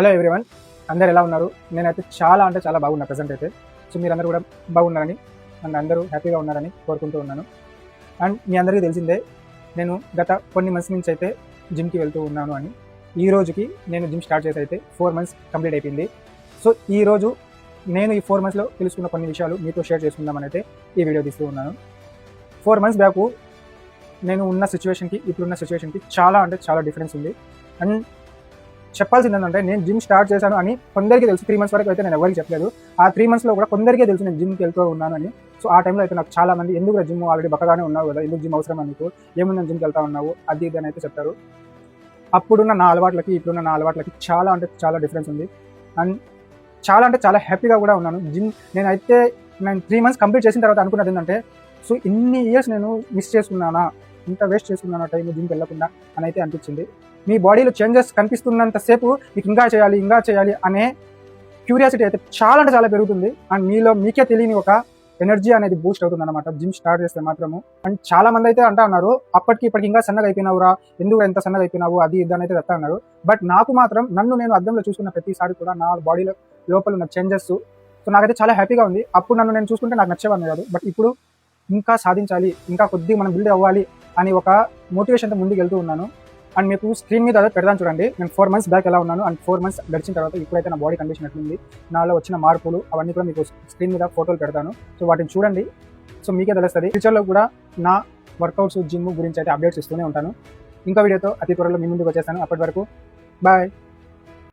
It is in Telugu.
హలో ఎవ్రీవన్, అందరు ఎలా ఉన్నారు? నేనైతే చాలా అంటే చాలా బాగున్నా ప్రజెంట్ అయితే. సో మీరందరూ కూడా బాగున్నారని అండ్ అందరూ హ్యాపీగా ఉన్నారని కోరుకుంటూ ఉన్నాను. అండ్ మీ అందరికీ తెలిసిందే, నేను గత కొన్ని మంత్స్ నుంచి అయితే జిమ్కి వెళ్తూ ఉన్నాను అని. ఈ రోజుకి నేను జిమ్ స్టార్ట్ చేసి అయితే 4 మంత్స్ కంప్లీట్ అయిపోయింది. సో ఈరోజు నేను ఈ 4 మంత్స్లో తెలుసుకున్న కొన్ని విషయాలు మీతో షేర్ చేసుకుందామని అయితే ఈ వీడియో తీస్తూ ఉన్నాను. 4 మంత్స్ బ్యాక్ నేను ఉన్న సిచ్యువేషన్కి ఇప్పుడున్న సిచ్యువేషన్కి చాలా అంటే చాలా డిఫరెన్స్ ఉంది. అండ్ చెప్పాల్సింది ఏంటంటే, నేను జిమ్ స్టార్ట్ చేశాను అని కొందరికి తెలుసు. 3 మంత్స్ వరకు అయితే నేను ఎవరికి చెప్పలేదు. ఆ 3 మంత్స్లో కూడా కొందరికే తెలుసు నేను జిమ్కి వెళ్తూ ఉన్నాను అని. సో ఆ టైంలో అయితే నాకు చాలా మంది, ఎందుకు జిమ్ ఆల్రెడీ బక్కగానే ఉన్నావు కదా, ఎందుకు జిమ్ అవసరం నీకు, ఏముందని జిమ్కి వెళ్తా ఉన్నావు, అది ఇది అని అయితే చెప్తారు. అప్పుడున్న నా అలవాట్లకి ఇప్పుడున్న నా అలవాట్లకి చాలా అంటే చాలా డిఫరెన్స్ ఉంది. అండ్ చాలా అంటే చాలా హ్యాపీగా కూడా ఉన్నాను. నేను 3 మంత్స్ కంప్లీట్ చేసిన తర్వాత అనుకున్నది ఏంటంటే, సో ఇన్ని ఇయర్స్ నేను మిస్ చేసుకున్నానా, ఇంత వేస్ట్ చేసుకున్నాను టైం జిమ్కి వెళ్ళకుండా అని అయితే అనిపించింది. మీ బాడీలో చేంజెస్ కనిపిస్తున్నంతసేపు మీకు ఇంకా చేయాలి అనే క్యూరియాసిటీ అయితే చాలా అంటే చాలా పెరుగుతుంది. అండ్ మీకే తెలియని ఒక ఎనర్జీ అనేది బూస్ట్ అవుతుంది అనమాట జిమ్ స్టార్ట్ చేస్తే మాత్రము. అండ్ చాలా మంది అయితే అంటా ఉన్నారు, అప్పటికి ఇప్పటికి ఇంకా సన్నగా అయిపోయినావురా, ఎందుకు ఎంత సన్నగా అయిపోయినావు, అది ఇదని అయితే చెప్తా ఉన్నారు. బట్ నాకు మాత్రం నన్ను నేను అద్దంలో చూసుకున్న ప్రతిసారి కూడా నా బాడీలో లోపల ఉన్న చేంజెస్ సో నాకైతే చాలా హ్యాపీగా ఉంది. అప్పుడు నన్ను నేను చూసుకుంటే నాకు నచ్చేవాడిని కాదు. బట్ ఇప్పుడు ఇంకా సాధించాలి, ఇంకా కొద్దిగా మనం బిల్డ్ అవ్వాలి అని ఒక మోటివేషన్తో ముందుకు వెళ్తూ ఉన్నాను. అండ్ మీకు స్క్రీన్ మీద పెడతాను చూడండి, నేను 4 మంత్స్ బ్యాక్ ఎలా ఉన్నాను అండ్ 4 మంత్స్ గడిచిన తర్వాత ఇప్పుడైతే నా బాడీ కండిషన్ ఎట్లుంది, నాలో వచ్చిన మార్పులు అవన్నీ కూడా మీకు స్క్రీన్ మీద ఫోటోలు పెడతాను. సో వాటిని చూడండి, సో మీకే తెలుస్తుంది. ఫ్యూచర్లో కూడా నా వర్కౌట్స్ జిమ్ గురించి అయితే అప్డేట్స్ ఇస్తూనే ఉంటాను. ఇంకా వీడియోతో అతి త్వరలో మీ ముందుకు వచ్చేస్తాను. అప్పటి వరకు బాయ్.